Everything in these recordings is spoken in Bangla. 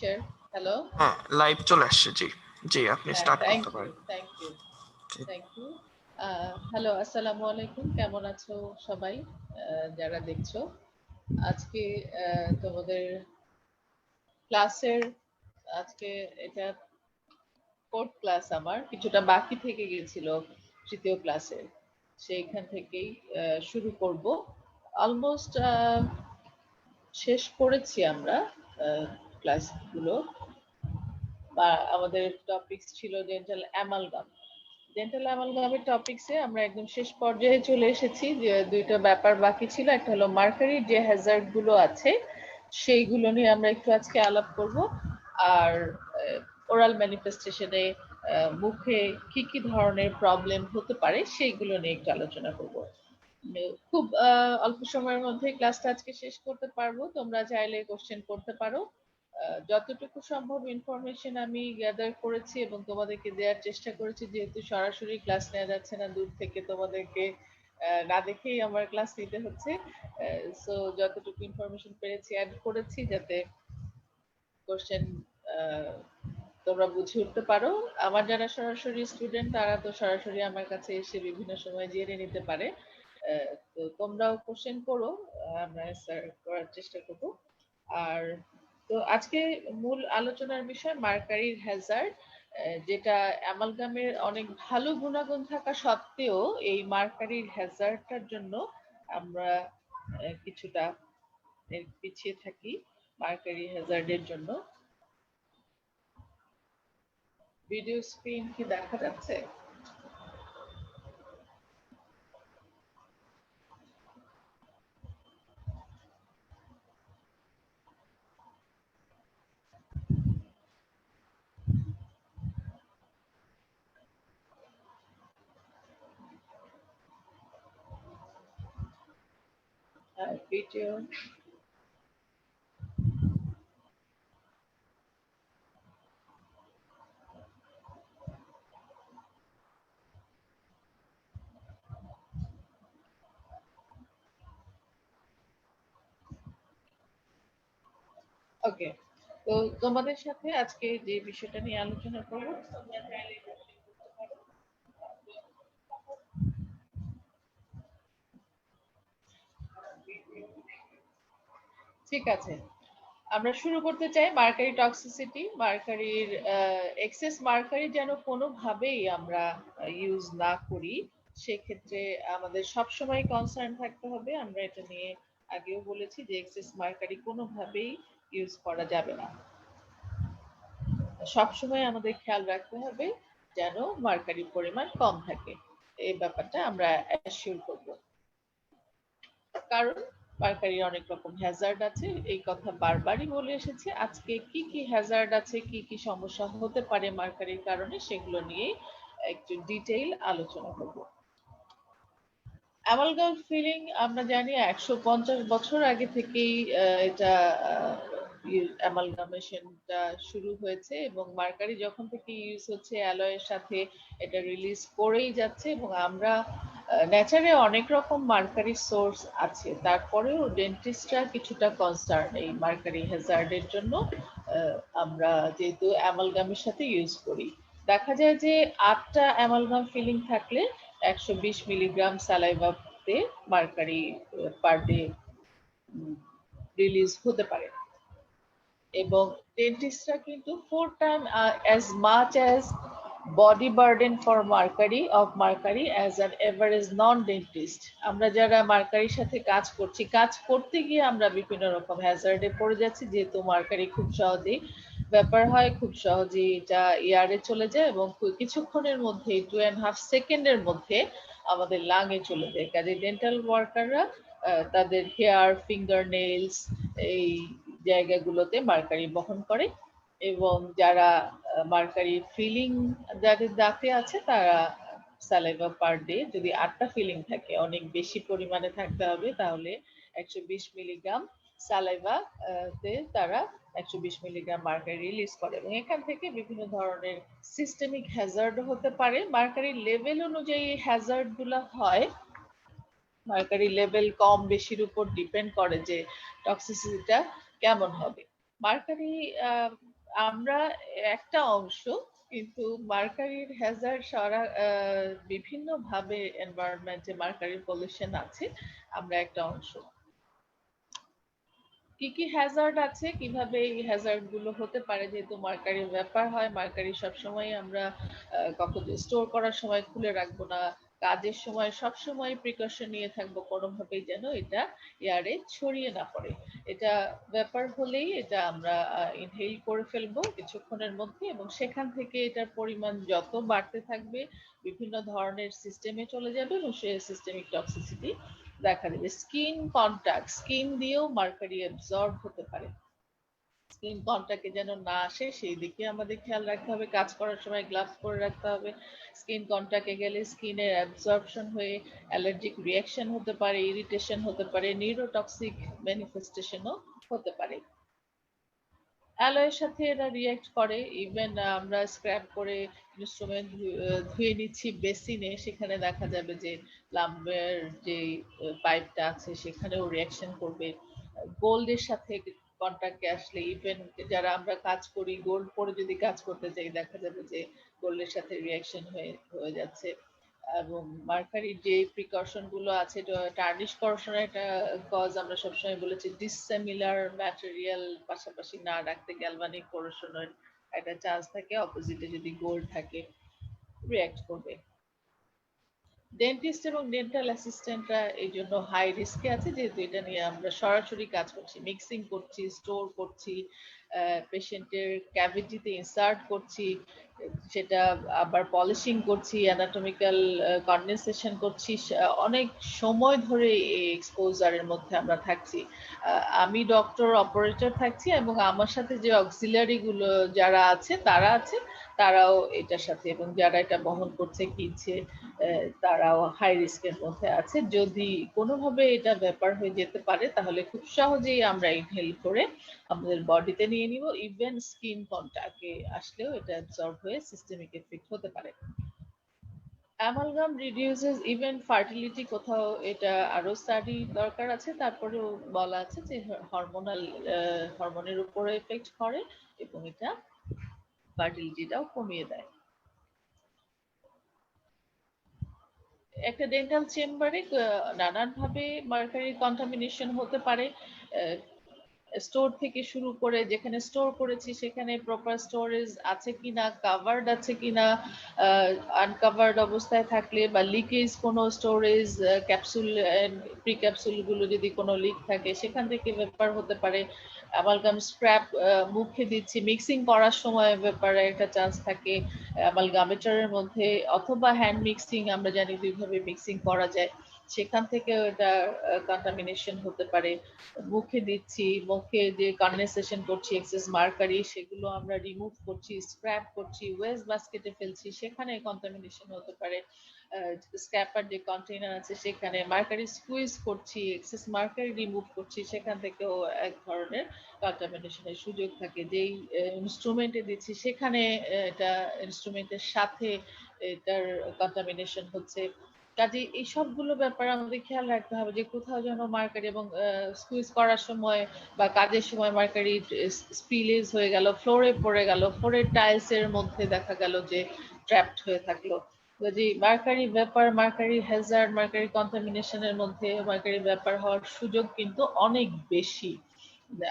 share. Hello. হ্যাঁ লাইভ চলে আসছে জি জি আপনি স্টার্ট করতে পারেন Thank you. হ্যালো আসসালামু আলাইকুম, কেমন আছো সবাই যারা দেখছো? আজকে তোমাদের ক্লাসের আজকে এটা ফোর্থ ক্লাস, আমার কিছুটা বাকি থেকে গিয়েছিল তৃতীয় ক্লাসের, সেইখান থেকেই শুরু করব। অলমোস্ট শেষ করেছি আমরা ক্লাসগুলো। বা আমাদের টপিকস ছিল ডেন্টাল অ্যামালগামের টপিকসে আমরা একদম শেষ পর্যায়ে চলে এসেছি। যে দুইটা ব্যাপার বাকি ছিল, একটা হলো মার্কারি যে হ্যাজার্ড গুলো আছে সেইগুলো নিয়ে আমরা একটু আজকে আলাপ করব, আর ওরাল ম্যানিফেস্টেশনে মুখে কি কি ধরনের প্রবলেম হতে পারে সেইগুলো নিয়ে একটু আলোচনা করব। খুব অল্প সময়ের মধ্যে ক্লাসটা আজকে শেষ করতে পারবো। তোমরা চাইলে কোশ্চেন করতে পারো। যতটুকু সম্ভব ইনফরমেশন আমি গ্যাদার করেছি এবং তোমাদেরকে দেওয়ার চেষ্টা করেছি, যেহেতু সরাসরি ক্লাস নেওয়া যাচ্ছে না, দূর থেকে তোমাদেরকে না দেখেই আমার ক্লাস নিতে হচ্ছে। সো যতটুকু ইনফরমেশন পেরেছি অ্যাড করেছি, যাতে কোশ্চেন তোমরা বুঝে উঠতে পারো। আমার যারা সরাসরি স্টুডেন্ট তারা তো সরাসরি আমার কাছে এসে বিভিন্ন সময় জেনে নিতে পারে। তো তোমরাও কোশ্চেন করো, আমরা অ্যান্সার করার চেষ্টা করব। আর তো আজকে মূল আলোচনার বিষয় মার্কারির হ্যাজার্ড, যেটা অ্যামালগামের অনেক ভালো গুণাগুণ থাকা সত্ত্বেও এই মার্কারির হ্যাজার্ডটার জন্য আমরা কিছুটা পিছিয়ে থাকি। মার্কারি হ্যাজার্ডের জন্য ভিডিও স্ক্রিন কি দেখা যাচ্ছে? ভিডিও ওকে, তো তোমাদের সাথে আজকে যে বিষয়টা নিয়ে আলোচনা করবো, ঠিক আছে, আমরা শুরু করতে চাই মার্কারি টক্সিসিটি। মার্কারির এক্সেস মার্কারি যেন কোনোভাবেই আমরা ইউজ না করি, সেক্ষেত্রে আমাদের সবসময় কনসার্ন থাকতে হবে। আমরা এটা নিয়ে আগেও বলেছি যে এক্সেস মার্কারি কোনোভাবেই ইউজ করা যাবে না। সবসময় আমাদের খেয়াল রাখতে হবে যেন মার্কারির পরিমাণ কম থাকে, এই ব্যাপারটা আমরা অ্যাসিওর করব। কারণ মার্কারির অনেক রকম হ্যাজার্ড আছে, এই কথা বারবারই বলে এসেছে। আজকে কি কি হ্যাজার্ড আছে, কি কি সমস্যা হতে পারে মার্কারির কারণে, সেগুলো নিয়ে একটু ডিটেইল আলোচনা করব। অ্যামালগাম ফিলিং আমরা জানি 150 বছর আগে থেকেই এটা অ্যামালগামেশনটা শুরু হয়েছে, এবং মার্কারি যখন থেকে ইউজ হচ্ছে অ্যালয়ের সাথে এটা রিলিজ করেই যাচ্ছে। এবং আমরা নেচারে অনেক রকম মার্কারি সোর্স আছে, তারপরেও ডেন্টিস্টরা কিছুটা কনসার্ন এই মার্কারি হ্যাজার্ডের জন্য। আমরা যেহেতু অ্যামালগামের সাথে ইউজ করি, দেখা যায় যে 8টা অ্যামালগাম ফিলিং থাকলে 120 মিলিগ্রাম স্যালাইভাতে মার্কারি পার ডে রিলিজ হতে পারে। এবং ডেন্টিস্টরা কিন্তু 4 time as much as body burden for mercury as an average non-dentist। আমরা যারা মার্কারির সাথে কাজ করছি, কাজ করতে গিয়ে আমরা বিভিন্ন রকম হ্যাজার্ডে পড়ে যাচ্ছি, যেহেতু মার্কারি খুব সহজেই ব্যাপার হয়, খুব সহজেই এটা এয়ারে চলে যায় এবং কিছুক্ষণের মধ্যে 2.5 সেকেন্ডের মধ্যে আমাদের লাঙে চলে যায়। কাজে ডেন্টাল ওয়ার্কাররা তাদের হেয়ার, ফিঙ্গার নেইলস এই জায়গাগুলোতে মার্কারি বহন করে। এবং যারা মার্কারি ফিলিং যাদের দাঁতে আছে, তারা স্যালাইভা পার ডে যদি 8টা ফিলিং থাকে, অনেক বেশি পরিমাণে থাকতে হবে, তাহলে 120 মিলিগ্রাম স্যালাইভা তে তারা 120 মিলিগ্রাম মার্কারি রিলিজ করে। এবং এখান থেকে বিভিন্ন ধরনের সিস্টেমিক হ্যাজার্ড হতে পারে। মার্কারি লেভেল অনুযায়ী হ্যাজার্ড গুলো হয়, মার্কারি লেভেল কম বেশির উপর ডিপেন্ড করে যে টক্সিসিটিটা কেমন হবে। মার্কারি আমরা একটা অংশ, কিন্তু মার্কারির হ্যাজার্ড সারা বিভিন্ন ভাবে এনভায়রনমেন্টে মার্কারির পলিউশন আছে, আমরা একটা অংশ। কি কি হ্যাজার্ড আছে, কিভাবে এই হ্যাজার্ড গুলো হতে পারে, যেহেতু মার্কারির ব্যাপার হয়, মার্কারি সবসময় আমরা কখন স্টোর করার সময় খুলে রাখবো না, কাজের সময় সবসময় প্রিকশন নিয়ে থাকবো কোনোভাবেই যেন এটা এয়ারে ছড়িয়ে না পড়ে। এটা ব্যাপার হলেই এটা আমরা ইনহেল করে ফেলবো কিছুক্ষণের মধ্যে, এবং সেখান থেকে এটার পরিমাণ যত বাড়তে থাকবে বিভিন্ন ধরনের সিস্টেমে চলে যাবে, এবং সে সিস্টেমিক টক্সিসিটি দেখা দেবে। স্কিন কন্টাক্ট, স্কিন দিয়েও মার্কারি অ্যাবজর্ব হতে পারে। স্কিন কন্টাক্টে যেন না আসে সেই দিকে আমাদের খেয়াল রাখতে হবে, কাজ করার সময় গ্লাভস পরে রাখতে হবে। স্কিন কন্টাক্টে গেলে স্কিনের অ্যাবজর্পশন হয়ে অ্যালার্জিক রিয়াকশন হতে পারে, ইরিটেশন হতে পারে, নিউরোটক্সিক ম্যানিফেস্টেশনও হতে পারে। অ্যালয়ের সাথে এরা রিয়েক্ট করে। ইভেন আমরা স্ক্র্যাপ করে ইনস্ট্রুমেন্ট ধুয়ে নিচ্ছি বেসিনে, সেখানে দেখা যাবে যে প্লাম্বের যে পাইপটা আছে সেখানেও রিয়াকশন করবে। গোল্ডের সাথে কন্ট্যাক্টে আসলে, ইভেন যারা আমরা কাজ করি গোল্ড পরে যদি কাজ করতে চাই, দেখা যাবে যে গোল্ডের সাথে রিয়াকশন হয়ে যাচ্ছে। এবং মার্কারির যে প্রিকশন গুলো আছে, টার্নিশ করোশনের একটা কজ আমরা সবসময় বলেছি, ডিসসিমিলার ম্যাটেরিয়াল পাশাপাশি না রাখতে গ্যালভানিক করোশনের একটা চান্স থাকে, অপোজিটে যদি গোল্ড থাকে রিঅ্যাক্ট করবে। ডেন্টিস্ট এবং ডেন্টাল অ্যাসিস্ট্যান্টরা এই জন্য হাই রিস্কে আছে, যেহেতু এটা নিয়ে আমরা সরাসরি কাজ করছি, মিক্সিং করছি, স্টোর করছি, পেশেন্টের ক্যাভিটিতে ইনসার্ট করছি, সেটা আবার পলিশিং করছি, অ্যানাটমিক্যাল কন্ডেনসেশন করছি, অনেক সময় ধরে এই এক্সপোজারের মধ্যে আমরা থাকছি। আমি ডক্টর অপারেটর থাকছি, এবং আমার সাথে যে অক্সিলারি গুলো যারা আছে তারা আছে, তারাও এটার সাথে, এবং যারা এটা বহন করছে কিনছে তারাও হাই রিস্কের মধ্যে আছে। যদি কোনোভাবে এটা ব্যাপার হয়ে যেতে পারে, তাহলে খুব সহজেই আমরা ইনহেল করে আমাদের বডিতে নিয়ে নিব। ইভেন স্কিন কন্টাক্টে আসলেও এটা অ্যাবজর্ব হয়ে সিস্টেমিক এফেক্ট হতে পারে। অ্যামালগাম রিডিউসেস ইভেন ফার্টিলিটি, কোথাও এটা আরো স্টাডি দরকার আছে, তারপরেও বলা আছে যে হরমোনের উপরে এফেক্ট করে, এবং এটা ফার্টিলিটিটাও কমিয়ে দেয়। একটা ডেন্টাল চেম্বারে নানান ভাবে মার্কারি কন্টামিনেশন হতে পারে। স্টোর থেকে শুরু করে, যেখানে স্টোর করেছি সেখানে প্রপার স্টোরেজ আছে কিনা, কাভার্ড আছে কিনা, আনকাভার্ড অবস্থায় থাকলে বা লিকেজ কোনো স্টোরেজ ক্যাপসুল প্রি ক্যাপসুল গুলো যদি কোনো লিক থাকে, সেখান থেকে ব্যাপার হতে পারে। অ্যামালগাম স্ক্র্যাপ মুখে দিচ্ছি, মিক্সিং করার সময় ব্যাপারে একটা চান্স থাকে অ্যামালগামেটারের মধ্যে, অথবা হ্যান্ড মিক্সিং, আমরা জানি দুইভাবে মিক্সিং করা যায়, সেখান থেকে এটা কন্টামিনেশন হতে পারে। মুখে দিচ্ছি, মুখে যে কন্ডেনসেশন করছি এক্সেস মার্কারি, সেগুলো আমরা রিমুভ করছি, স্ক্র্যাপ করছি, ওয়েস্ট বাস্কেটে ফেলছি, সেখানে কন্টামিনেশন হতে পারে। স্ক্র্যাপার যে কন্টেইনার আছে সেখানে মার্কারি স্কুইজ করছি, এক্সেস মার্কারি রিমুভ করছি, সেখান থেকেও এক ধরনের কন্টামিনেশনের সুযোগ থাকে। যেই ইনস্ট্রুমেন্টে দিচ্ছি সেখানে এটা ইনস্ট্রুমেন্টের সাথে এটার কন্টামিনেশন হচ্ছে। কাজে এই সবগুলো ব্যাপার আমাদের খেয়াল রাখতে হবে, যে কোথাও যেন মার্কারি, এবং স্কুইজ করার সময় বা কাজের সময় মার্কারি স্পিলেজ হয়ে গেল, ফ্লোরে পড়ে গেল, ফ্লোরের টাইলস এর মধ্যে দেখা গেল যে ট্র্যাপড হয়ে থাকলো। যদি মার্কারি ব্যাপার, মার্কারি হ্যাজার্ড, মার্কারি কন্টামিনেশনের মধ্যে মার্কারি ব্যাপার হওয়ার সুযোগ কিন্তু অনেক বেশি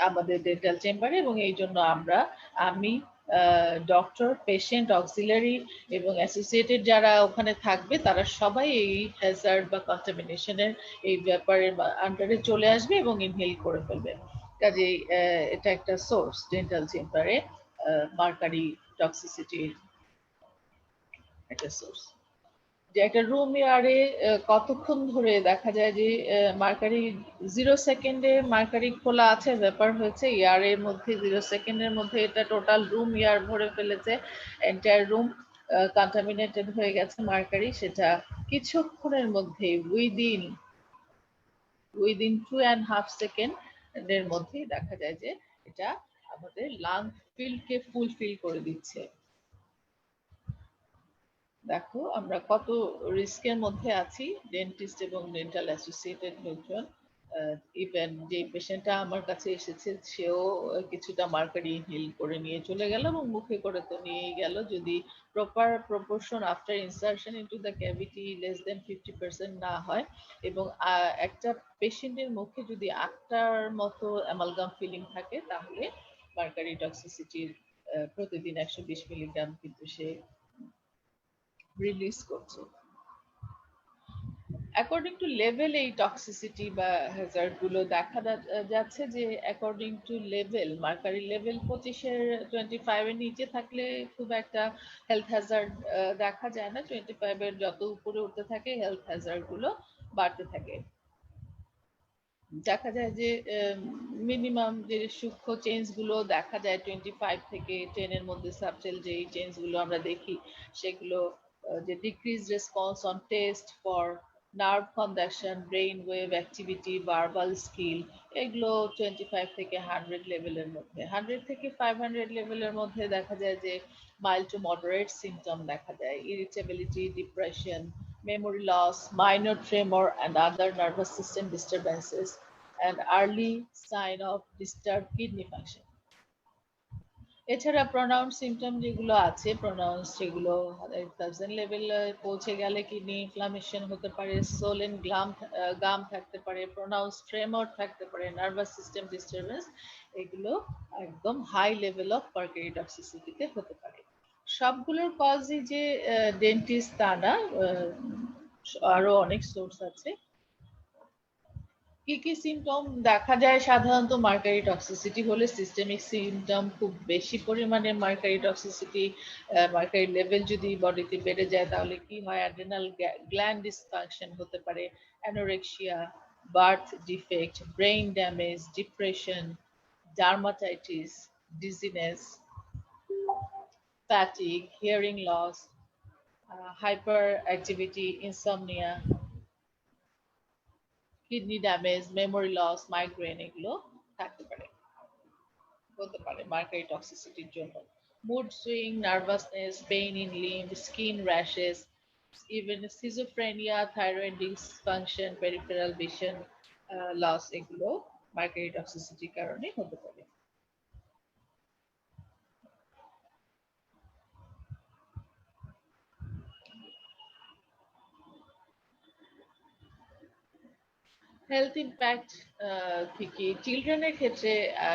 আমাদের ডেন্টাল চেম্বারে, এবং এই জন্য আমি ডক্টর, পেশেন্ট, অক্সিলারি এবং অ্যাসোসিয়েটেড যারা ওখানে থাকবে, তারা সবাই এই হ্যাজার্ড বা কন্টামিনেশনের এই ব্যাপারের আন্ডারে চলে আসবে এবং ইনহেল করে ফেলবে। কাজেই এটা একটা সোর্স ডেন্টাল চেম্বারে মার্কারি টক্সিসিটির একটা সোর্স। যে একটা রুম এয়ারে কতক্ষণ ধরে দেখা যায় যে মার্কারি 0 সেকেন্ডে মার্কারি খোলা আছে, ব্যাপার হয়েছে এয়ারের মধ্যে 0 সেকেন্ডের মধ্যে এটা টোটাল রুম এয়ার ভরে ফেলেছে, এন্টায়ার রুম কন্টামিনেটেড হয়ে গেছে মার্কারি, সেটা কিছুক্ষণের মধ্যে উইদিন 2.5 সেকেন্ডের মধ্যেই দেখা যায় যে এটা আমাদের লাং ফিল্ডকে ফুলফিল করে দিচ্ছে। দেখো আমরা কত রিস্কের মধ্যে আছি, ডেন্টিস্ট এবং ডেন্টাল অ্যাসোসিয়েটেড লোকজন। ইভেন যে পেশেন্টটা আমার কাছে এসেছে সেও কিছুটা মার্কারি হিল করে নিয়ে চলে গেল এবং মুখে করে তো নিয়েই গেল। যদি proper proportion after insertion into the cavity less than 50% না হয় এবং একটা পেশেন্টের মুখে যদি 8টার মতো অ্যামালগাম ফিলিং থাকে তাহলে মার্কারি টক্সিসিটির প্রতিদিন 120 মিলিগ্রাম কিন্তু সে রিলিজ করছে। অ্যাকর্ডিং টু লেভেল এই টক্সিসিটি বা হ্যাজার্ড গুলো দেখা যাচ্ছে যে according to level mercury level 25-এর 25 এর নিচে থাকলে খুব একটা হেলথ হ্যাজার্ড দেখা যায় না। 25 এর যত উপরে উঠতে থাকে হেলথ হ্যাজার্ড গুলো বাড়তে থাকে। দেখা যায় যে মিনিমাম যে সূক্ষ্ম চেঞ্জ গুলো দেখা যায় 25 থেকে 10 এর মধ্যে সাবটেল যে চেঞ্জ গুলো আমরা দেখি সেগুলো যে decrease response on test for nerve conduction, brain wave activity, verbal skill, এগুলো 25 থেকে 100 লেভেলের মধ্যে। 100 থেকে 500 লেভেলের মধ্যে দেখা যায় যে মাইল্ড টু মডারেট সিমটম দেখা যায়, irritability, depression, memory loss, minor tremor, and other nervous system disturbances, and early sign of disturbed kidney function. এছাড়া প্রোনাউন্স সিমটম যেগুলো আছে, প্রোনাউন্স যেগুলো 1000 লেভেল পৌঁছে গেলে কিডনি ইনফ্লামেশন হতে পারে, সোলেন গাম থাকতে পারে, প্রোনাউন্স ট্রেমর থাকতে পারে, নার্ভাস সিস্টেম ডিস্টারবেন্স, এগুলো একদম হাই লেভেল অফ মার্কারি টক্সিসিটিতে হতে পারে। সবগুলোর কজই যে ডেন্টিস্ট তা না, আরো অনেক সোর্স আছে। কি কি সিমটম দেখা যায় সাধারণত মার্কারি টক্সিসিটি হলে? সিস্টেমিক সিমটম, খুব বেশি পরিমাণে মার্কারি টক্সিসিটি, মার্কারি লেভেল যদি বডিতে বেড়ে যায় তাহলে কি হয়? অ্যাড্রেনাল গ্ল্যান্ড ডিসফাংশন হতে পারে, anorexia, birth defect, brain damage, depression, dermatitis, dizziness, fatigue, hearing loss, hyperactivity, insomnia, kidney damage, memory loss, migraine, এগুলো থাকতে পারে, হতে পারে মার্কারি টক্সিসিটির জন্য। Mood swing, nervousness, pain in limb, skin rashes, even schizophrenia, thyroid dysfunction, peripheral vision loss, এগুলো মার্কারি টক্সিসিটির কারণে হতে পারে। হেলথ ইমপ্যাক্ট কি কি? চিলড্রেনের ক্ষেত্রে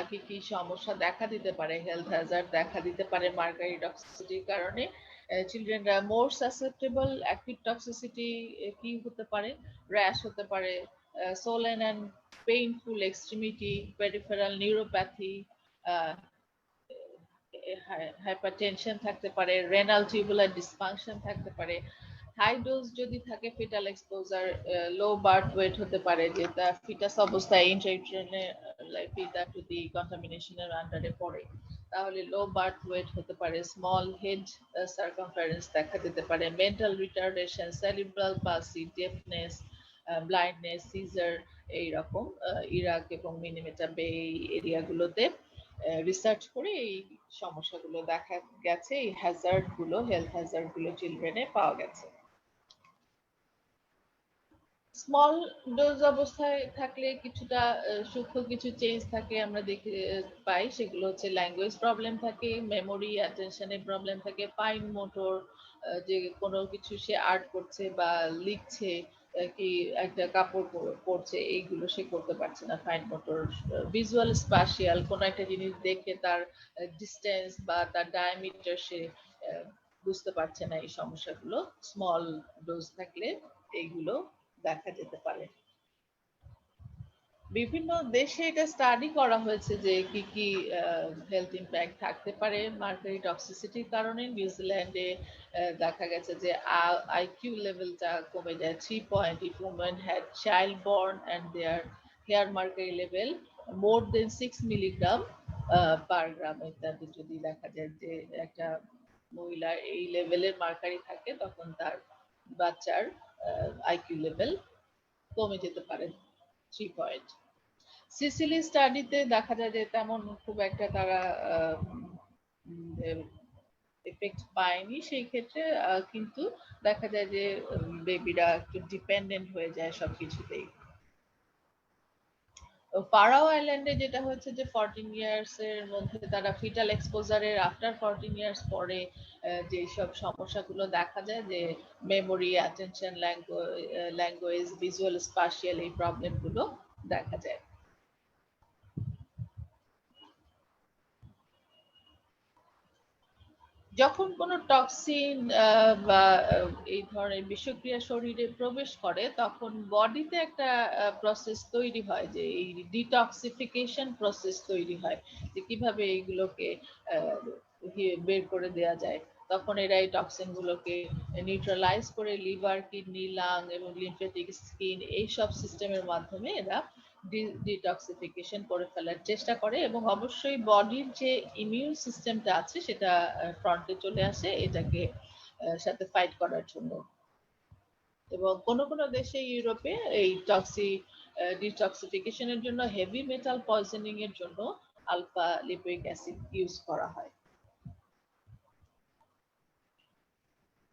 কি কি সমস্যা দেখা দিতে পারে? হেলথ হ্যাজার্ড দেখা দিতে পারে মার্কারি টক্সিসিটির কারণে। চিলড্রেনরা মোর সাসেপ্টেবল। অ্যাকিউট টক্সিসিটি কি হতে পারে? র্যাশ হতে পারে, swollen and painful extremity, peripheral neuropathy, hypertension থাকতে পারে, রেনাল টিউবুলার ডিসফাংশন থাকতে পারে। হাই ডোজ যদি থাকে, fetal exposure, low birth weight হতে পারে, যেটা ফিটাস অবস্থায় ইন্ট্রাইউটেরিনে ফিটা যদি কন্টামিনেশনের আন্ডারে পড়ে তাহলে লো বার্থ ওয়েট হতে পারে, স্মল হেড সার্কামফারেন্স দেখা দিতে পারে, mental retardation, cerebral palsy, deafness, blindness, seizure, এইরকম ইরাক এবং মিনিমেটা বে এরিয়াগুলোতে রিসার্চ করে এই সমস্যাগুলো দেখা গেছে, এই হ্যাজার্ড গুলো, হেলথ হ্যাজার্ড গুলো চিলড্রেনে পাওয়া গেছে। স্মল ডোজ অবস্থায় থাকলে কিছুটা সূক্ষ্ম কিছু চেঞ্জ থাকে, আমরা দেখে পাই। সেগুলো হচ্ছে ল্যাঙ্গুয়েজ প্রবলেম থাকে, মেমোরি অ্যাটেনশনের প্রবলেম থাকে, ফাইন মোটর, যে কোনো কিছু সে আর্ট করছে বা লিখছে, কি একটা কাপড় পরছে, এইগুলো সে করতে পারছে না, ফাইন মোটর। ভিজুয়াল স্পাশিয়াল, কোনো একটা জিনিস দেখে তার ডিস্টেন্স বা তার ডায়ামিটার সে বুঝতে পারছে না, এই সমস্যাগুলো স্মল ডোজ থাকলে এইগুলো দেখা যেতে পারে। বিভিন্ন দেশে এটা স্টাডি করা হয়েছে যে কি কি হেলথ ইমপ্যাক্ট থাকতে পারে মার্কারি টক্সিসিটির কারণে। নিউজিল্যান্ডে দেখা গেছে যে আইকিউ লেভেলটা কমে যায় 3 point if women had child born and their hair mercury level more than 6 milligram per gram. ইত্যাদি যদি দেখা যায় যে একটা মহিলার এই লেভেলের মার্কারি থাকে তখন তার বাচ্চার আইকিউ লেভেল কমে যেতে পারে 3 পয়েন্ট। সিসিলি স্টাডিতে দেখা যায় যে তেমন খুব একটা তারা এফেক্ট পায়নি সেই ক্ষেত্রে, কিন্তু দেখা যায় যে বেবিরা একটু ডিপেন্ডেন্ট হয়ে যায় সবকিছুতেই। ফারাও আইল্যান্ডে যেটা হয়েছে যে 14 ইয়ার্স এর মধ্যে তারা ফিটাল এক্সপোজারের আফটার 14 ইয়ার্স পরে যে সব সমস্যাগুলো দেখা যায়, যে মেমোরি, অ্যাটেনশন, ল্যাঙ্গুয়েজ, ভিজুয়াল, স্পাশিয়াল, এই প্রবলেমগুলো দেখা যায়। যখন কোনো টক্সিন বা এই ধরনের বিষক্রিয়া শরীরে প্রবেশ করে, তখন বডিতে একটা প্রসেস তৈরি হয়, যে এই ডিটক্সিফিকেশন প্রসেস তৈরি হয়, যে কিভাবে এইগুলোকে বের করে দেয়া যায়। তখন এরা এই টক্সিন গুলোকে নিউট্রালাইজ করে লিভার, কিডনি, লাং এবং লিম্ফেটিক, স্কিন, এই সব সিস্টেমের মাধ্যমে এরা ডিটক্সিফিকেশন করে ফেলার চেষ্টা করে, এবং অবশ্যই বডির যে ইমিউন সিস্টেমটা আছে সেটা ফ্রন্টে চলে আসে এটাকে সাথে ফাইট করার জন্য। এবং কোনো কোনো দেশে, ইউরোপে, এই ডিটক্সিফিকেশনের জন্য হেভি মেটাল পয়জনিং এর জন্য আলফা লিপোইক অ্যাসিড ইউজ করা হয়।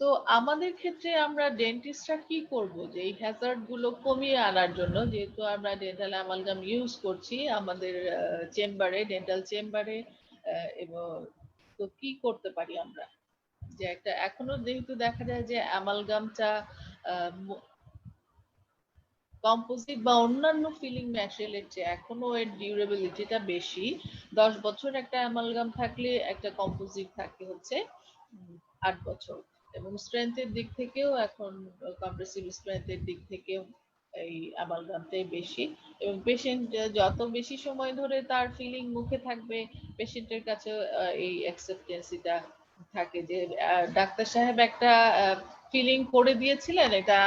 তো আমাদের ক্ষেত্রে আমরা ডেন্টিস্টরা কি করব যে এই হ্যাজার্ড গুলো কমিয়ে আনার জন্য, যেহেতু আমরা ডেন্টাল অ্যামালগাম ইউজ করছি আমাদের চেম্বারে, ডেন্টাল চেম্বারে, এবং তো কি করতে পারি আমরা, যে একটা এখনো যেহেতু দেখা যায় যে অ্যামালগামটা কম্পোজিট বা অন্যান্য ফিলিং ম্যাটেরিয়ালের চেয়ে এখনো এর ডিউরেবিলিটিটা বেশি। 10 বছর একটা অ্যামালগাম থাকলে একটা কম্পোজিট থাকে হচ্ছে 8 বছর। এবং স্ট্রেংথের দিক থেকেও এখন কম্প্রেসিভ স্ট্রেংথের দিক থেকেও এই অ্যামালগামটাই বেশি। এবং পেশেন্ট যত বেশি সময় ধরে তার ফিলিং মুখে থাকবে, পেশেন্টের কাছে এই অ্যাকসেপ্টেন্সিটা থাকে, যে ডাক্তার সাহেব একটা ফিলিং করে দিয়েছিলেন, এটা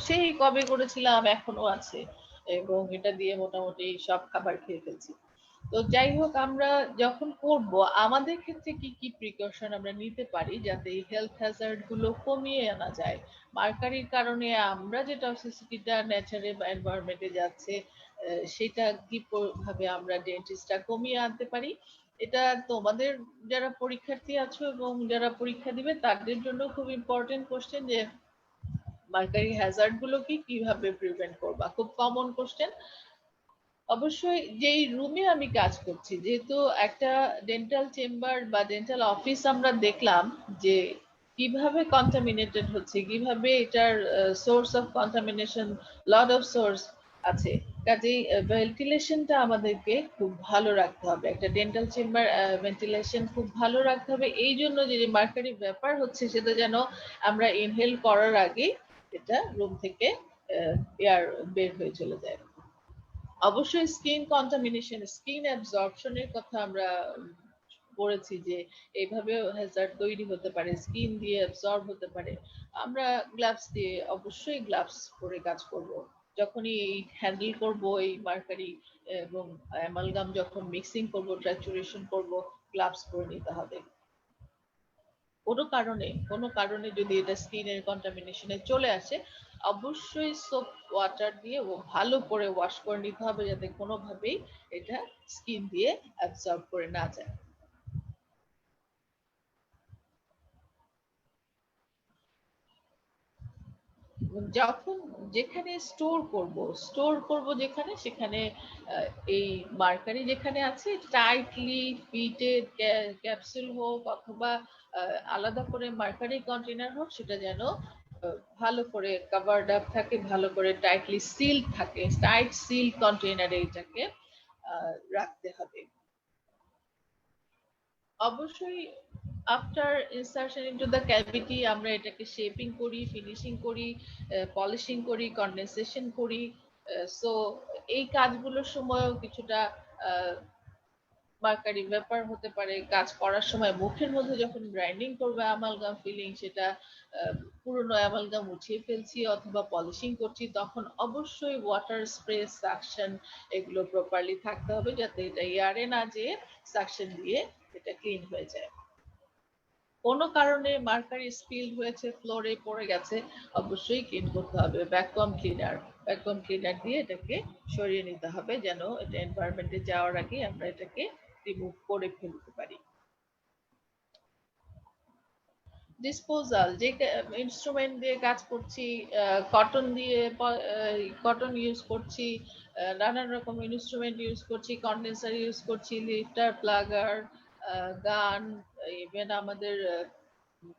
সেই কবে করেছিলাম, এখনো আছে, এবং এটা দিয়ে মোটামুটি সব খাবার খেয়ে ফেলছি। তো যাই হোক, আমরা যখন করব আমাদের ক্ষেত্রে কি কি প্রিকশন আমরা নিতে পারি যাতে এই হেলথ হ্যাজার্ড গুলো কমিয়ে আনা যায়। মার্কারির কারণে আমরা যে টক্সিসিটিটা ন্যাচারে বা এনভায়রনমেন্টে যাচ্ছে, সেটা কিভাবে আমরা ডেন্টিস্টরা কমিয়ে আনতে পারি, এটা তোমাদের যারা পরীক্ষার্থী আছো এবং যারা পরীক্ষা দিবে তাদের জন্য খুব ইম্পর্টেন্ট কোশ্চেন, যে মার্কারি হ্যাজার্ড গুলো কিভাবে প্রিভেন্ট করবা, খুব কমন কোশ্চেন। অবশ্যই যেই রুমে আমি কাজ করছি, যেহেতু একটা ডেন্টাল চেম্বার বা ডেন্টাল অফিস, আমরা দেখলাম যে কিভাবে কন্টামিনেটেড হচ্ছে, কিভাবে এটার source of contamination, lot of swords আছে। কাজেই ভেন্টিলেশনটা আমাদেরকে খুব ভালো রাখতে হবে, একটা ডেন্টাল চেম্বার ভেন্টিলেশন খুব ভালো রাখতে হবে, এই জন্য যে মার্কারি ব্যাপার হচ্ছে সেটা যেন আমরা ইনহেল করার আগে এটা রুম থেকে এয়ার বের হয়ে চলে যায়। অবশ্যই স্কিন কন্টামিনেশন, স্কিন অ্যাবজর্পশনের কথা আমরা পড়েছি, যে এইভাবেও হ্যাজার্ড তৈরি হতে পারে, স্কিন দিয়ে অ্যাবজর্ব হতে পারে। আমরা গ্লাভস দিয়ে, অবশ্যই গ্লাভস পরে কাজ করব, যখনই এই হ্যান্ডেল করব এই মার্কারি এবং অ্যামালগাম, যখন মিক্সিং করব, ট্রাচুরেশন করব, গ্লাভস পরে নিতে হবে। কোনো কারণে যদি এটা স্কিনের কন্টামিনেশনে চলে আসে, অবশ্যই সোপ ওয়াটার দিয়ে ভালো করে ওয়াশ করে নিতে হবে, যাতে কোনোভাবেই এটা স্কিন দিয়ে অ্যাবসর্ব করে না যায়। যখন যেখানে স্টোর করব যেখানে, সেখানে এই মার্কারি যেখানে আছে টাইটলি ফিটেড ক্যাপসুল হোক অথবা আলাদা করে মার্কারি কন্টেনার হোক, সেটা যেন ভালো করে কভারড আপ থাকে, ভালো করে টাইটলি সিল থাকে, টাইট সিল কন্টেনারে এটাকে রাখতে হবে। অবশ্যই after insertion into the cavity আমরা এটাকে শেপিং করি, ফিনিশিং করি, পলিশিং করি, কন্ডেনসেশন করি। সো এই কাজগুলোর সময়ও কিছুটা মার্কারি ব্যাপার হতে পারে। কাজ করার সময় মুখের মধ্যে যখন গ্রাইন্ডিং করবে অ্যামালগাম ফিলিং, সেটা পুরনো অ্যামালগাম উঠিয়ে ফেলছি অথবা পলিশিং করছি, তখন অবশ্যই ওয়াটার স্প্রে, সাকশন, এগুলো প্রপারলি থাকতে হবে, যাতে এটা এয়ারে না যেয়ে সাকশন দিয়ে এটা ক্লিন হয়ে যায়। কোনো কারণে মার্কারি স্পিল হয়েছে, ফ্লোরে পড়ে গেছে, অবশ্যই ক্লিন করতে হবে। ভ্যাকুয়াম ক্লিনার দিয়ে এটাকে সরিয়ে নিতে হবে, যেন এটা এনভায়রনমেন্টে যাওয়ার আগে আমরা এটাকে রিমুভ করে ফেলতে পারি। ডিসপোজাল, যে ইনস্ট্রুমেন্ট দিয়ে কাজ করছি, কটন ইউজ করছি, নানান রকম ইনস্ট্রুমেন্ট ইউজ করছি, কন্ডেন্সার ইউজ করছি, লিফটার, প্লাগার, গান, ইভেন আমাদের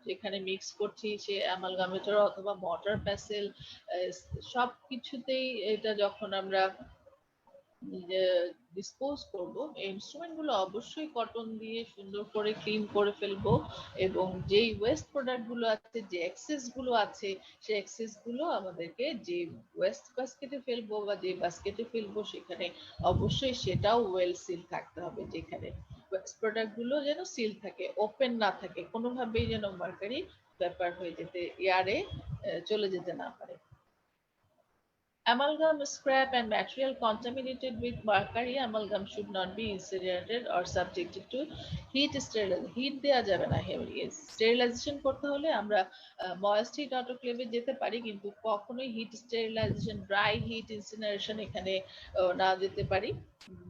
যেখানে মিক্স করছি সে অ্যামালগামেটর অথবা মর্টার প্যাসেল, সব কিছুতেই এটা যখন আমরা ডিসপোজ করব, এই ইনস্ট্রুমেন্ট গুলো অবশ্যই কটন দিয়ে সুন্দর করে ক্লিন করে ফেলবো, এবং যেই ওয়েস্ট প্রোডাক্ট গুলো আছে, যে এক্সেস গুলো আছে, সেই এক্সেস গুলো আমাদেরকে যে ওয়েস্ট বাস্কেটে ফেলবো বা যে বাস্কেটে ফেলবো সেখানে অবশ্যই সেটাও ওয়েল সিল থাকতে হবে, যেখানে ওয়েস্ট প্রোডাক্ট গুলো যেন সিল থাকে, ওপেন না থাকে, কোনোভাবেই যেন মার্কারি ব্যাপার হয়ে যেতে, এয়ারে চলে যেতে না পারে। Amalgam scrap and material contaminated with mercury, amalgam should not be incinerated or subjected to heat sterilization. Heat দেয়া যাবে না, স্টেরিলাইজেশন করতে হলে আমরা ময়েস্ট হিট অটোক্লেভে যেতে পারি, কিন্তু কখনোই heat sterilisation, dry heat incineration এখানে না যেতে পারি,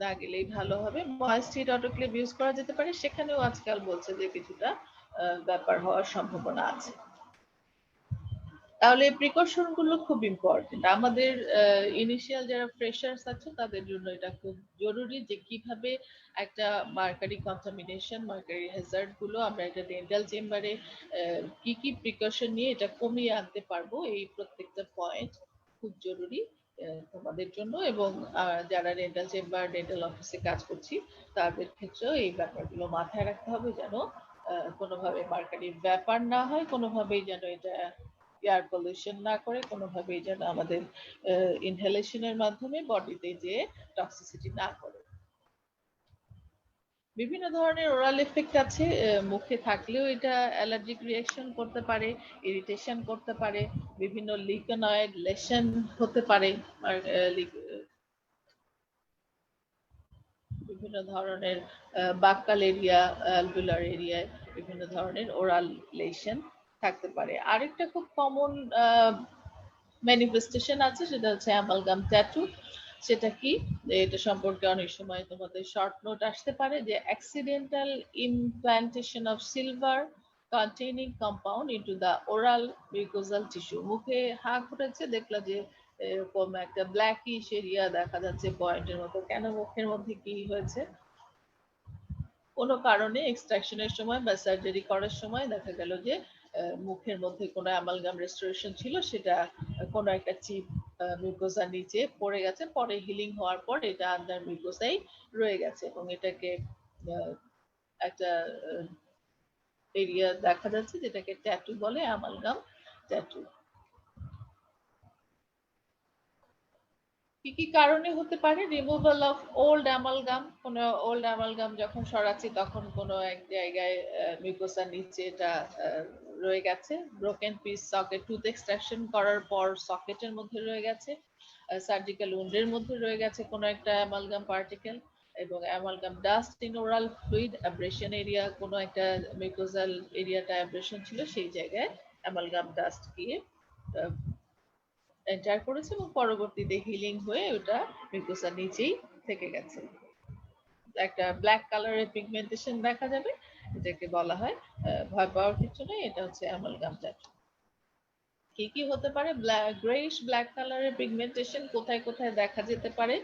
না গেলেই ভালো হবে। ময়েস্ট হিট অটোক্লেভ ইউজ করা যেতে পারে, সেখানেও আজকাল বলছে যে কিছুটা ব্যাপার হওয়ার সম্ভাবনা আছে। তাহলে প্রিকশন গুলো খুব ইম্পর্টেন্ট আমাদের ইনিশিয়াল যারা ফ্রেশার্স আছে তাদের জন্য, এটা খুব জরুরি যে কিভাবে একটা মার্কারি কন্টামিনেশন, মার্কারি হ্যাজার্ড গুলো আমরা একটা ডেন্টাল চেম্বারে কি কি প্রিকশন নিয়ে এটা কমিয়ে আনতে পারবো, এই প্রত্যেকটা পয়েন্ট খুব জরুরি তোমাদের জন্য, এবং যারা ডেন্টাল চেম্বার, ডেন্টাল অফিসে কাজ করছি তাদের ক্ষেত্রেও এই ব্যাপারগুলো মাথায় রাখতে হবে, যেন কোনোভাবে মার্কারির ব্যাপার না হয়, কোনোভাবেই যেন এটা এয়ার পলিউশন না করে, কোনোভাবেই যেন আমাদের ইনহেলেশনের মাধ্যমে বডিতে যে টক্সিসিটি না করে। বিভিন্ন ধরনের ওরাল এফেক্ট আছে, মুখে থাকলেও এটা অ্যালার্জিক রিয়াকশন করতে পারে, ইরিটেশন করতে পারে, বিভিন্ন লিকোনয়েড লেশন হতে পারে, আর বিভিন্ন ধরনের বাক্কাল এরিয়া, অ্যালভিউলার এরিয়ায় বিভিন্ন ধরনের ওরাল লেশন থাকতে পারে। আরেকটা খুব কমন ম্যানিফেস্টেশন আছে, সেটা হচ্ছে অ্যামালগাম ট্যাটু। সেটা কি, এটা সম্পর্কে অনেক সময় তোমাদের শর্ট নোট আসতে পারে, যে accidental implantation of silver containing compound into the oral mucosal tissue। মুখে হাঁ করেছে, দেখলা যে এরকম একটা ব্ল্যাকিশ এরিয়া দেখা যাচ্ছে পয়েন্টের মতো, কেন, মুখের মধ্যে কি হয়েছে? কোনো কারণে এক্সট্রাকশনের সময় বা সার্জারি করার সময় দেখা গেল যে মুখের মধ্যে কোনো অ্যামালগাম রেস্টোরেশন ছিল, সেটা কোনো একটা চিপ মিউকোসার নিচে পড়ে গেছে, পরে হিলিং হওয়ার পর এটা আন্ডার মিউকোসাই রয়ে গেছে, এবং এটাকে একটা এরিয়া দেখা যাচ্ছে যেটাকে ট্যাটু বলে, অ্যামালগাম ট্যাটু। কি কি কারণে হতে পারে? রিমুভাল অফ ওল্ড অ্যামালগাম, কোনো ওল্ড অ্যামালগাম যখন সরাচ্ছি তখন কোনো এক জায়গায় মিউকোসার নিচে এটা রয়ে গেছে, broken piece socket, tooth extraction করার পর সকেটের মধ্যে রয়ে গেছে, সার্জিক্যাল উন্ডের মধ্যে রয়ে গেছে কোনো একটা অ্যামালগাম পার্টিকেল, এবং amalgam dust in oral fluid, abrasion area, কোনো একটা মিউকোজাল এরিয়াটা অ্যাব্রেশন ছিল, সেই জায়গায় অ্যামালগাম ডাস্ট গিয়ে এন্টার করেছে, এবং পরবর্তীতে হিলিং হয়ে ওটা মিউকোসার নিচেই থেকে গেছে, একটা ব্ল্যাক কালারের পিগমেন্টেশন দেখা যাবে, এটাকে বলা হয়, ভয় পাওয়ার কিছু নেই, এটা হচ্ছে অ্যামালগাম ট্যাটু। কি কি হতে পারে? গ্রেইশ ব্ল্যাক কালারের পিগমেন্টেশন কোথায় কোথায় দেখা যেতে পারে?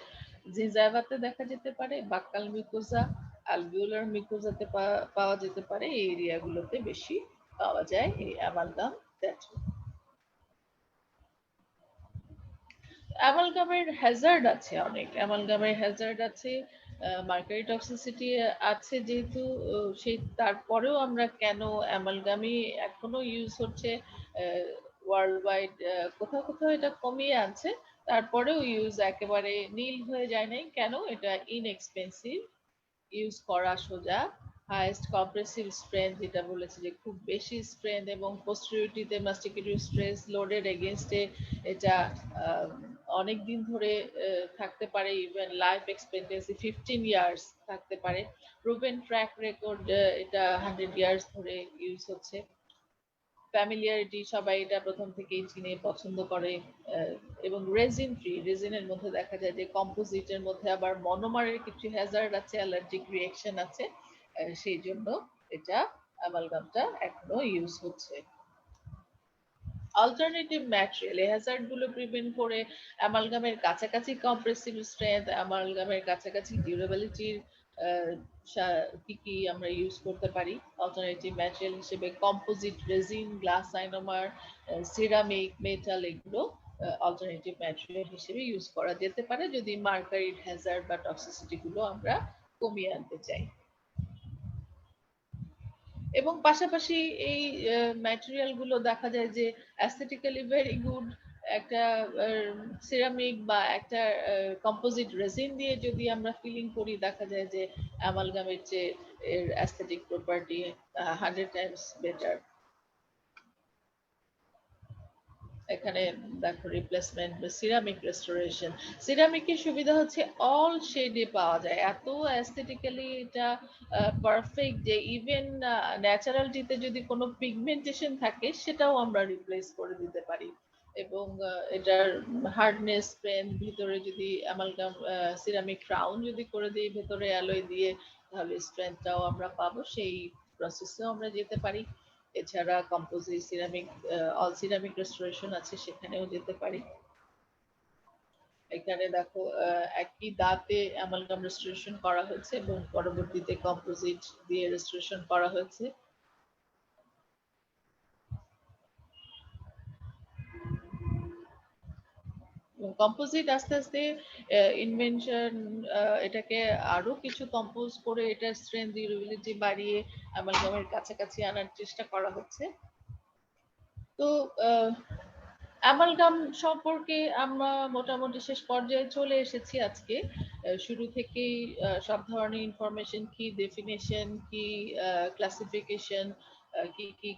জিনজাইভাতে দেখা যেতে পারে, বাক্কাল মিউকোসা, অ্যালভিউলার মিউকোসাতে পাওয়া যেতে পারে, এই এরিয়াগুলোতে বেশি পাওয়া যায় এই অ্যামালগাম ট্যাটু। অ্যামালগামের হ্যাজার্ড আছে অনেক, অ্যামালগামের হ্যাজার্ড আছে, মার্কারি টক্সিসিটি আছে, যেহেতু সেই তারপরেও আমরা কেন অ্যামালগামই এখনো ইউজ হচ্ছে ওয়ার্ল্ড ওয়াইড, কোথাও কোথাও এটা কমিয়ে আনছে, তারপরেও ইউজ একেবারে নীল হয়ে যায় নাই কেন? এটা ইনএক্সপেন্সিভ, ইউজ করা সোজা, হাইয়েস্ট কম্প্রেসিভ স্ট্রেংথ, যেটা বলেছে যে খুব বেশি স্ট্রেংথ, এবং পোস্টেরিটিতে মাস্টিকেটিভ স্ট্রেস লোডের এগেনস্টে এটা অনেক দিন ধরে থাকতে পারে, ইভেন লাইফ এক্সপেক্টেন্সি 15 ইয়ার্স থাকতে পারে, প্রুভেন ট্র্যাক রেকর্ড, এটা 100 ইয়ার্স ধরে ইউজ হচ্ছে, ফ্যামিলিয়ারিটি, সবাই এটা প্রথম থেকেই চিনে পছন্দ করে, এবং রেজিন ফ্রি, রেজিনের মধ্যে দেখা যায় যে কম্পোজিটের মধ্যে আবার মনোমারের কিছু হ্যাজার্ড আছে, অ্যালার্জিক রিয়েকশন আছে, সেই জন্য এটা অ্যামালগামটা এখনো ইউজ হচ্ছে। অল্টারনেটিভ ম্যাটেরিয়াল এই হ্যাজার্ড গুলো প্রিভেন্ট করে অ্যামালগামের কাছাকাছি কম্প্রেসিভ স্ট্রেংথ, অ্যামালগামের কাছাকাছি ডিউরেবিলিটির কি কি আমরা ইউজ করতে পারি অল্টারনেটিভ ম্যাটেরিয়াল হিসেবে? Composite, resin, glass ionomer, ceramic, metal, এগুলো অল্টারনেটিভ ম্যাটেরিয়াল হিসেবে ইউজ করা যেতে পারে যদি মার্কারির হ্যাজার্ড বা টক্সিসিটি গুলো আমরা কমিয়ে আনতে চাই। এবং পাশাপাশি এই ম্যাটেরিয়াল গুলো দেখা যায় যে অ্যাস্থেটিক্যালি ভেরি গুড। একটা সিরামিক বা একটা কম্পোজিট রেজিন দিয়ে যদি আমরা ফিলিং করি, দেখা যায় যে অ্যামালগামের চেয়ে এর অ্যাস্থেটিক প্রপার্টি 100 টাইমস বেটার। এখানে দেখো রিপ্লেসমেন্ট বা সিরামিক রেস্টোরেশন। সিরামিকের সুবিধা হচ্ছে অল শেডে পাওয়া যায়, এত অ্যাস্থেটিক্যালি এটা পারফেক্ট যে ইভেন ন্যাচারালিটিতে যদি কোনো পিগমেন্টেশন থাকে সেটাও আমরা রিপ্লেস করে দিতে পারি। এবং এটার হার্ডনেস, পেন, ভিতরে যদি অ্যামালগাম সিরামিক ক্রাউন যদি করে দিই ভেতরে অ্যালয় দিয়ে, তাহলে স্ট্রেংথটাও আমরা পাবো, সেই প্রসেসেও আমরা যেতে পারি। এছাড়া composite ceramic, all ceramic restoration আছে, সেখানেও যেতে পারি। এখানে দেখো একই দাঁতে অ্যামালগাম রেস্টোরেশন করা হয়েছে এবং পরবর্তীতে কম্পোজিট দিয়ে রেস্টোরেশন করা হয়েছে। কম্পোজিট আস্তে আস্তে ইনভেনশন, এটাকে আরো কিছু কম্পোজ করে এটার স্ট্রেংথ, ডিউরেবিলিটি বাড়িয়ে অ্যামালগামের কাছাকাছি আনার চেষ্টা করা হচ্ছে। তো অ্যামালগাম সম্পর্কে আমরা মোটামুটি শেষ পর্যায়ে চলে এসেছি আজকে। শুরু থেকেই সব ধরনের ইনফরমেশন, কি ডেফিনেশন, কি ক্লাসিফিকেশন, কি কি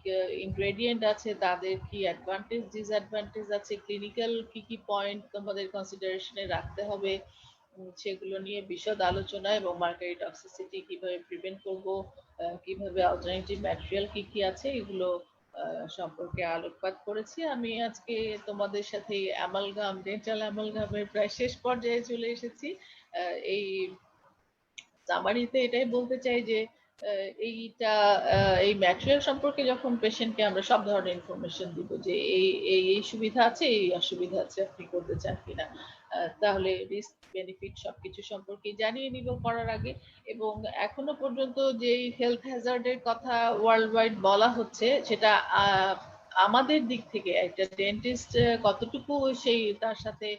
ইনগ্রেডিয়েন্ট আছে, তাদের কি অ্যাডভান্টেজ ডিসঅ্যাডভান্টেজ আছে, ক্লিনিক্যাল কি কি পয়েন্ট তোমাদের কনসিডারেশনে রাখতে হবে, সেগুলো নিয়ে বিশদ আলোচনা, এবং মার্কারি টক্সিসিটি কিভাবে প্রিভেন্ট করব, কিভাবে অল্টারনেটিভ ম্যাটেরিয়াল কি কি আছে, এগুলো সম্পর্কে আলোকপাত করেছি। আমি আজকে তোমাদের সাথে অ্যামালগাম, ডেন্টাল অ্যামালগামের প্রায় শেষ পর্যায়ে চলে এসেছি। এই সামারিতে এটাই বলতে চাই যে এইটা এই ম্যাটেরিয়াল সম্পর্কে যখন পেশেন্টকে আমরা সব ধরনের ইনফরমেশন দিব যে এই এই সুবিধা আছে, এই অসুবিধা আছে, আপনি করতে চান কিনা, তাহলে রিস্ক বেনিফিট সবকিছু সম্পর্কে জানিয়ে নিব করার আগে। এবং এখনো পর্যন্ত যে হেলথ হ্যাজার্ডের কথা ওয়ার্ল্ড ওয়াইড বলা হচ্ছে, সেটা আমাদের দিক থেকে একটা ডেন্টিস্ট কতটুকু সেই তার সাথে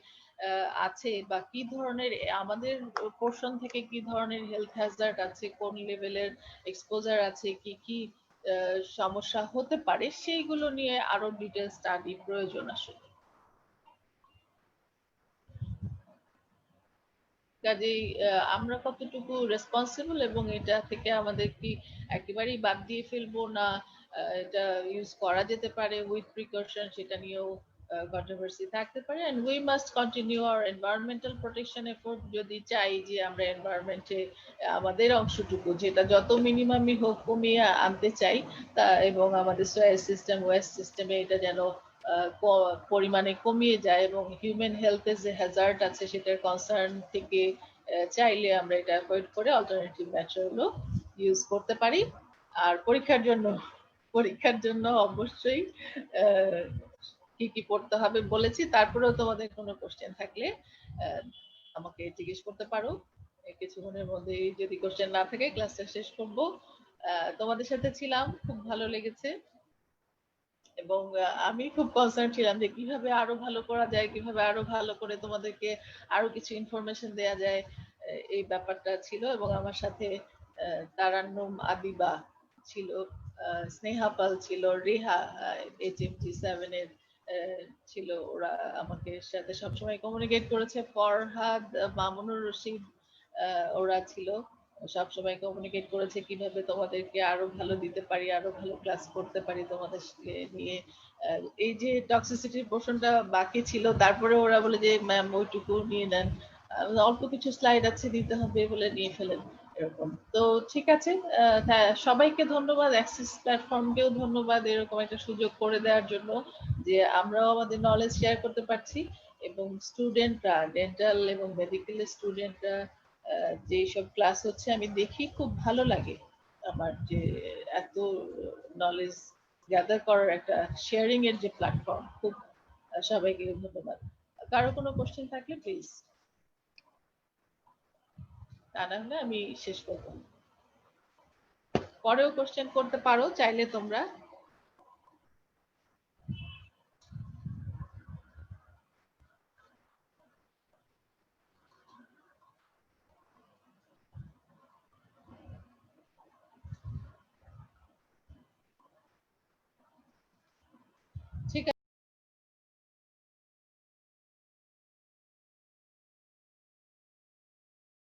আছে, বা কি ধরনের আমাদের পোর্শন থেকে কি ধরনের হেলথ হ্যাজার্ড আছে, কোন লেভেলের এক্সপোজার আছে, কি কি সমস্যা হতে পারে, সেইগুলো নিয়ে আরো ডিটেল স্টাডি প্রয়োজন আসলে। কাজেই আমরা কতটুকু রেসপন্সিবল এবং এটা থেকে আমাদের কি একেবারেই বাদ দিয়ে ফেলবো, না এটা ইউজ করা যেতে পারে উইথ প্রিকশন, সেটা নিয়েও কন্ট্রোভার্সি থাকতে পারে। And we must continue our environmental protection effort, যদি চাই যে আমরা এনভায়রনমেন্টে আমাদের অংশটুকু যেটা যত মিনিমামই হোক কমিয়ে আনতে চাই, তা এবং আমাদের সোয়েল সিস্টেম, ওয়েস্ট সিস্টেমে এটা যেন পরিমাণে কমিয়ে যায়, এবং হিউম্যান হেলথের যে হ্যাজার্ড আছে সেটার কনসার্ন থেকে চাইলে আমরা এটা অ্যাভয়েড করে অল্টারনেটিভ ম্যাটেরিয়ালও ইউজ করতে পারি। আর পরীক্ষার জন্য অবশ্যই কি কি পড়তে হবে বলেছি। তারপরেও তোমাদের কোনো কোশ্চেন থাকলে আমাকে জিজ্ঞেস করতে পারো। কিছুক্ষণের মধ্যে যদি কোশ্চেন না থাকে ক্লাসটা শেষ করব। তোমাদের সাথে ছিলাম, খুব ভালো লেগেছে, এবং আমি খুব কনসার্ন ছিলাম যে কিভাবে আরো ভালো করা যায়, কিভাবে আরো ভালো করে তোমাদেরকে আরো কিছু ইনফরমেশন দেয়া যায়, এই ব্যাপারটা ছিল। এবং আমার সাথে তারান্নুম, আদিবা ছিল, স্নেহা পাল ছিল, রেহা HMG7 এর ছিল, ওরা আমাকে সাথে সবসময় কমিউনিকেট করেছে। ফরহাদ, মামুনুর রশিদ, ওরা ছিল, সবসময় কমিউনিকেট করেছে কিভাবে তোমাদেরকে আরো ভালো দিতে পারি, আরো ভালো ক্লাস করতে পারি তোমাদের নিয়ে। এই যে টক্সিসিটির পোর্শনটা বাকি ছিল, তারপরে ওরা বলে যে ম্যাম ওইটুকু নিয়ে নেন, অল্প কিছু স্লাইড আছে দিতে হবে বলে নিয়ে ফেলেন, এরকম। তো ঠিক আছে, সবাইকে ধন্যবাদ, অ্যাক্সিস প্ল্যাটফর্মকেও ধন্যবাদ এরকম একটা সুযোগ করে দেওয়ার জন্য, যে আমরাও আমাদের নলেজ শেয়ার করতে পারছি। এবং স্টুডেন্টরা, ডেন্টাল এবং মেডিকেল স্টুডেন্টরা যেসব ক্লাস হচ্ছে আমি দেখি, খুব ভালো লাগে আমার, যে এত নলেজ গ্যাদার করার একটা শেয়ারিং এর যে প্ল্যাটফর্ম। খুব সবাইকে ধন্যবাদ। কারো কোনো কোশ্চেন থাকলে প্লিজ, তা না হলে আমি শেষ করবো। পরেও কোশ্চেন করতে পারো চাইলে তোমরা।